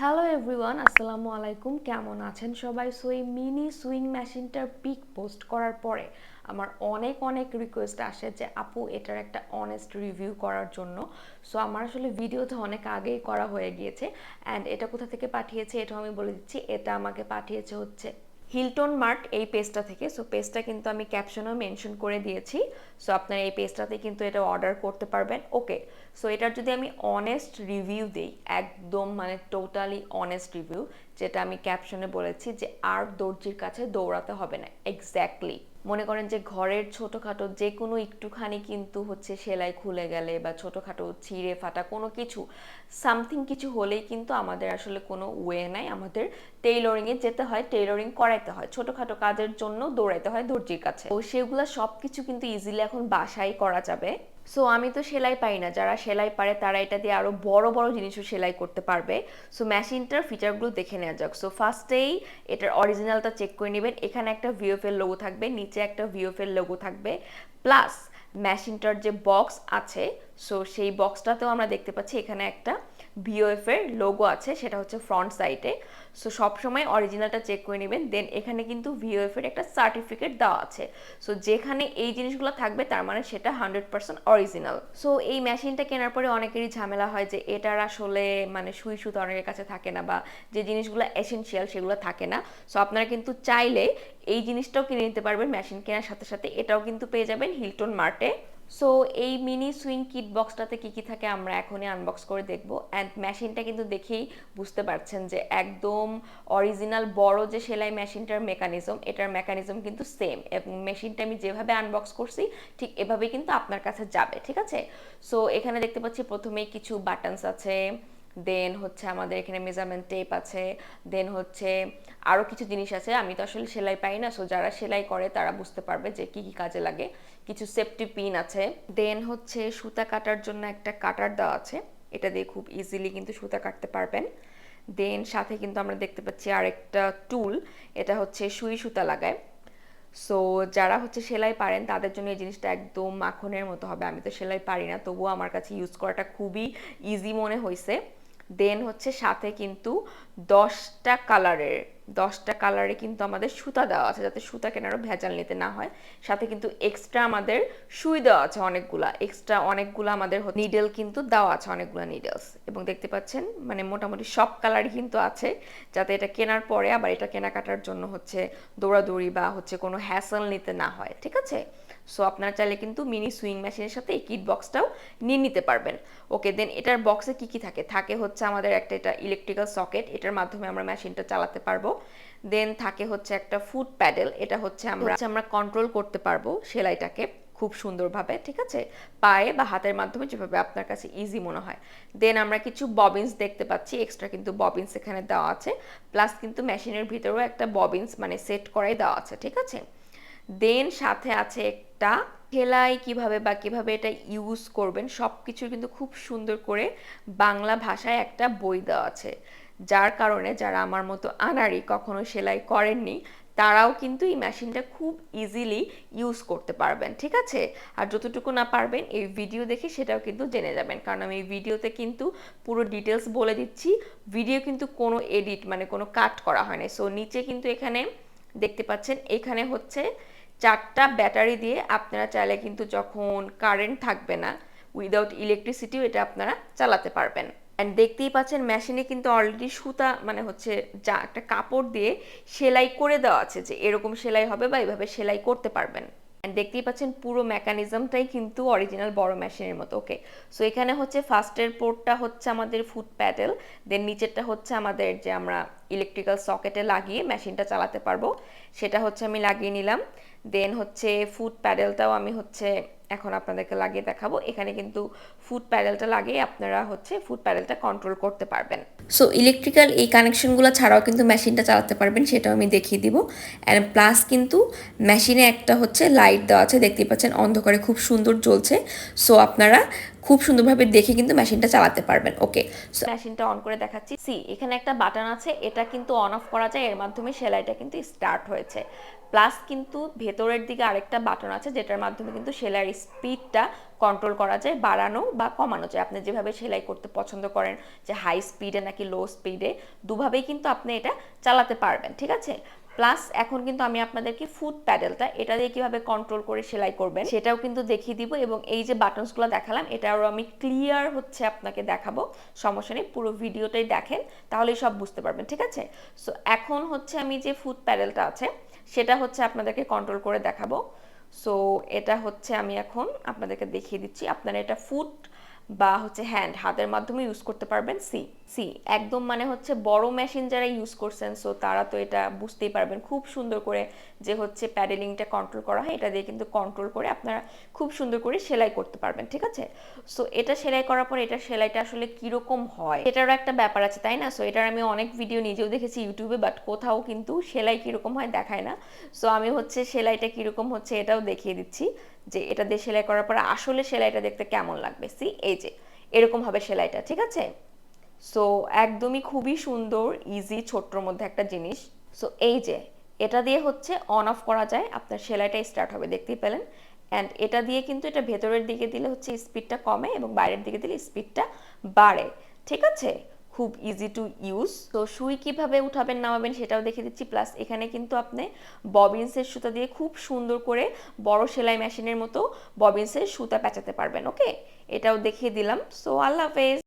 Hello everyone, আসসালামু আলাইকুম। কেমন আছেন সবাই? সো এই মিনি সুইং মেশিনটার পিক পোস্ট করার পরে আমার অনেক অনেক রিকোয়েস্ট আসে যে আপু এটার একটা অনেস্ট রিভিউ করার জন্য। সো আমার আসলে ভিডিওটা অনেক আগেই করা হয়ে গিয়েছে। অ্যান্ড এটা কোথা থেকে পাঠিয়েছে এটাও আমি বলে দিচ্ছি। এটা আমাকে পাঠিয়েছে হচ্ছে হিলটন মার্ট এই পেজটা থেকে। সো পেজটা কিন্তু আমি ক্যাপশনেও মেনশন করে দিয়েছি। সো আপনারা এই পেজটাতে কিন্তু এটা অর্ডার করতে পারবেন। ওকে, সো এটার যদি আমি অনেস্ট রিভিউ দিই, একদম মানে টোটালি অনেস্ট রিভিউ, যেটা আমি ক্যাপশনে বলেছি যে আর দর্জির কাছে দৌড়াতে হবে না। এক্স্যাক্টলি মনে করেন যে ঘরের ছোটোখাটো যে কোনো একটুখানি কিন্তু হচ্ছে সেলাই খুলে গেলে বা ছোটোখাটো ছিঁড়ে ফাটা কোনো কিছু সামথিং কিছু হলেই কিন্তু আমাদের আসলে কোনো ওয়ে নাই, আমাদের টেইলরিংয়ে যেতে হয়, টেইলরিং করাইতে হয়, ছোটোখাটো কাজের জন্য দৌড়াইতে হয় দর্জির কাছে। তো সেগুলো সব কিছু কিন্তু ইজিলি এখন বাসায় করা যাবে। সো আমি তো সেলাই পারি না, যারা সেলাই পারে তারা এটা দিয়ে আরও বড় বড় জিনিসও সেলাই করতে পারবে। সো মেশিনটার ফিচারগুলো দেখে নেওয়া যাক। সো ফার্স্টেই এটার অরিজিনালটা চেক করে নেবেন। এখানে একটা ভিওএফের লোগো থাকবে, নিচে একটা ভিওএফের লোগো থাকবে, প্লাস মেশিনটার যে বক্স আছে, সো সেই বক্সটাতেও আমরা দেখতে পাচ্ছি এখানে একটা ভিওএফ এর লোগো আছে, সেটা হচ্ছে ফ্রন্ট সাইডে। সো সবসময় অরিজিনালটা চেক করে নেবেন। দেন এখানে কিন্তু ভিওএফ এর একটা সার্টিফিকেট দেওয়া আছে। সো যেখানে এই জিনিসগুলো থাকবে তার মানে সেটা 100% অরিজিনাল। সো এই মেশিনটা কেনার পরে অনেকেরই ঝামেলা হয় যে এটার আসলে মানে সুই সুতো অনেকের কাছে থাকে না, বা যে জিনিসগুলো এসেনশিয়াল সেগুলো থাকে না। সো আপনারা কিন্তু চাইলে এই জিনিসটাও কিনে নিতে পারবেন মেশিন কেনার সাথে সাথে, এটাও কিন্তু পেয়ে যাবেন হিলটন মার্টে। সো এই মিনি সুইং কিট বক্সটাতে কী কী থাকে আমরা এখনই আনবক্স করে দেখব। অ্যান্ড মেশিনটা কিন্তু দেখেই বুঝতে পারছেন যে একদম অরিজিনাল বড় যে সেলাই মেশিনটার মেকানিজম, এটার মেকানিজম কিন্তু সেম, এবং মেশিনটা আমি যেভাবে আনবক্স করছি ঠিক এভাবেই কিন্তু আপনার কাছে যাবে, ঠিক আছে? সো এখানে দেখতে পাচ্ছি প্রথমেই কিছু বাটনস আছে, দেন হচ্ছে আমাদের এখানে মেজারমেন্ট টেপ আছে, দেন হচ্ছে আরও কিছু জিনিস আছে। আমি তো আসলে সেলাই পাই না, সো যারা সেলাই করে তারা বুঝতে পারবে যে কী কী কাজে লাগে। কিছু সেফটি পিন আছে, দেন হচ্ছে সুতা কাটার জন্য একটা কাটার দেওয়া আছে, এটা দিয়ে খুব ইজিলি কিন্তু সুতা কাটতে পারবেন। দেন সাথে কিন্তু আমরা দেখতে পাচ্ছি আরেকটা টুল, এটা হচ্ছে সুই সুতা লাগায়। সো যারা হচ্ছে সেলাই পারেন তাদের জন্য এই জিনিসটা একদম মাখনের মতো হবে। আমি তো সেলাই পারি না, তবুও আমার কাছে ইউজ করাটা খুবই ইজি মনে হয়েছে। দেন হচ্ছে সাথে কিন্তু 10টা কালারে কিন্তু আমাদের সুতা দেওয়া আছে, যাতে সুতা কেনারও ভেজাল নিতে না হয়। সাথে কিন্তু এক্সট্রা আমাদের সুই দেওয়া আছে অনেকগুলা আমাদের নিডেল কিন্তু দেওয়া আছে, অনেকগুলো নিডেলস। এবং দেখতে পাচ্ছেন মানে মোটামুটি সব কালারই কিন্তু আছে, যাতে এটা কেনার পরে আবার এটা কেনাকাটার জন্য হচ্ছে দৌড়াদৌড়ি বা হচ্ছে কোনো হ্যাসেল নিতে না হয়, ঠিক আছে? সো আপনারা চাইলে কিন্তু মিনি সুইং মেশিনের সাথে এই কিট বক্সটাও নিয়ে নিতে পারবেন। ওকে, দেন এটার বক্সে কি কি থাকে? থাকে হচ্ছে আমাদের একটা এটা ইলেকট্রিক্যাল সকেট, এটার মাধ্যমে আমরা মেশিনটা চালাতে পারবো। দেন থাকে হচ্ছে একটা ফুট প্যাডেল, এটা হচ্ছে আমরা কন্ট্রোল করতে পারবো সেলাইটাকে খুব সুন্দরভাবে, ঠিক আছে? পায়ে বা হাতের মাধ্যমে, যেভাবে আপনার কাছে ইজি মনে হয়। দেন আমরা কিছু ববিন্স দেখতে পাচ্ছি, এক্সট্রা কিন্তু ববিন্স এখানে দেওয়া আছে, প্লাস কিন্তু মেশিনের ভিতরেও একটা ববিন্স মানে সেট করাই দেওয়া আছে, ঠিক আছে? দেন সাথে আছে একটা সেলাই কিভাবে এটা ইউজ করবেন সব কিছুর কিন্তু খুব সুন্দর করে বাংলা ভাষায় একটা বই দেওয়া আছে, যার কারণে যারা আমার মতো আনাড়ি কখনো সেলাই করেননি তারাও কিন্তু এই মেশিনটা খুব ইজিলি ইউজ করতে পারবেন, ঠিক আছে? আর যতটুকু না পারবেন এই ভিডিও দেখে সেটাও কিন্তু জেনে যাবেন, কারণ আমি এই ভিডিওতে কিন্তু পুরো ডিটেলস বলে দিচ্ছি। ভিডিও কিন্তু কোনো এডিট মানে কোনো কাট করা হয় না। সো নিচে কিন্তু এখানে দেখতে পাচ্ছেন, এখানে হচ্ছে 4টা ব্যাটারি দিয়ে আপনারা চাইলে কিন্তু যখন কারেন্ট থাকবে না, উইদাউট ইলেকট্রিসিটিও এটা আপনারা চালাতে পারবেন। অ্যান্ড দেখতেই পাচ্ছেন মেশিনে কিন্তু অলরেডি সুতা মানে হচ্ছে যা একটা কাপড় দিয়ে সেলাই করে দেওয়া আছে, যে এরকম সেলাই হবে বা এভাবে সেলাই করতে পারবেন। অ্যান্ড দেখতেই পাচ্ছেন পুরো মেকানিজমটাই কিন্তু অরিজিনাল বড় মেশিনের মতো। ওকে, সো এখানে হচ্ছে ফার্স্টের পোর্টটা হচ্ছে আমাদের ফুট প্যাডেল, দেন নিচেরটা হচ্ছে আমাদের যে আমরা ইলেকট্রিক্যাল সকেটে লাগিয়ে মেশিনটা চালাতে পারবো, সেটা হচ্ছে আমি লাগিয়ে নিলাম। দেন হচ্ছে ফুট প্যাডেলটাও আমি হচ্ছে এখন আপনাদেরকে লাগিয়ে দেখাবো। এখানে কিন্তু ফুট প্যাডেলটা লাগিয়ে আপনারা হচ্ছে ফুট প্যাডেলটা কন্ট্রোল করতে পারবেন। সো ইলেকট্রিক্যাল এই কানেকশনগুলো ছাড়াও কিন্তু মেশিনটা চালাতে পারবেন, সেটাও আমি দেখিয়ে দিব। অ্যান্ড প্লাস কিন্তু মেশিনে একটা হচ্ছে লাইট দেওয়া আছে, দেখতেই পাচ্ছেন অন্ধকারে খুব সুন্দর জ্বলছে। সো আপনারা খুব সুন্দরভাবে দেখে কিন্তু মেশিনটা চালাতে পারবেন। ওকে, সো মেশিনটা অন করে দেখাচ্ছি। এখানে একটা বাটন আছে, এটা কিন্তু অন অফ করা যায়, এর মাধ্যমে সেলাইটা কিন্তু স্টার্ট হয়েছে। প্লাস কিন্তু ভেতরের দিকে আরেকটা বাটন আছে যেটার মাধ্যমে কিন্তু সেলাইয়ের স্পিডটা কন্ট্রোল করা যায়, বাড়ানো বা কমানো যায়। আপনি যেভাবে সেলাই করতে পছন্দ করেন, যে হাই স্পিডে নাকি লো স্পিডে, দুভাবেই কিন্তু আপনি এটা চালাতে পারবেন, ঠিক আছে। প্লাস এখন কিন্তু আমি আপনাদেরকে ফুট প্যাডেলটা, এটা দিয়ে কিভাবে কন্ট্রোল করে সেলাই করবেন সেটাও কিন্তু দেখিয়ে দিব, এবং এই যে বাটনসগুলো দেখালাম এটাও আমি ক্লিয়ার হচ্ছে আপনাকে দেখাবো। সমস্যা নেই, পুরো ভিডিওটাই দেখেন, তাহলেই সব বুঝতে পারবেন, ঠিক আছে। সো এখন হচ্ছে আমি যে ফুট প্যাডেলটা আছে সেটা হচ্ছে আপনাদেরকে কন্ট্রোল করে দেখাবো। সো এটা হচ্ছে আমি এখন আপনাদেরকে দেখিয়ে দিচ্ছি। আপনারা এটা ফুট বা হচ্ছে হাতের মাধ্যমে ইউজ করতে পারবেন। একদম মানে হচ্ছে বড় মেশিন যারা ইউজ করছেন, সো তারা তো এটা বুঝতেই পারবেন খুব সুন্দর করে যে হচ্ছে প্যাডেলিংটা কন্ট্রোল করা হয়, এটা দিয়ে কিন্তু কন্ট্রোল করে আপনারা খুব সুন্দর করে সেলাই করতে পারবেন, ঠিক আছে। সো এটা সেলাই করার পর এটা সেলাইটা আসলে কিরকম হয় এটারও একটা ব্যাপার আছে, তাই না। সো এটার আমি অনেক ভিডিও নিজেও দেখেছি ইউটিউবে, বাট কোথাও কিন্তু সেলাই কিরকম হয় দেখায় না। সো আমি হচ্ছে সেলাইটা কিরকম হচ্ছে এটাও দেখিয়ে দিচ্ছি, যে এটা দিয়ে সেলাই করার পর আসলে সেলাইটা দেখতে কেমন লাগবে। এই যে এরকম হবে সেলাইটা, ঠিক আছে। সো একদমই খুবই সুন্দর, ইজি, ছোট্টর মধ্যে একটা জিনিস। সো এই যে এটা দিয়ে হচ্ছে অন অফ করা যায়, আপনার সেলাইটা স্টার্ট হবে, দেখতেই পেলেন। অ্যান্ড এটা দিয়ে কিন্তু এটা ভেতরের দিকে দিলে হচ্ছে স্পিডটা কমে এবং বাইরের দিকে দিলে স্পিডটা বাড়ে, ঠিক আছে। খুব ইজি টু ইউজ। তো সুই কিভাবে উঠাবেন নামাবেন সেটাও দেখে দিচ্ছি। প্লাস এখানে কিন্তু আপনি ববিনসের সুতা দিয়ে খুব সুন্দর করে বড় সেলাই মেশিনের মতো ববিনসের সুতা পেঁচাতে পারবেন। ওকে, এটাও দেখিয়ে দিলাম। সো আল্লাহ হাফেজ।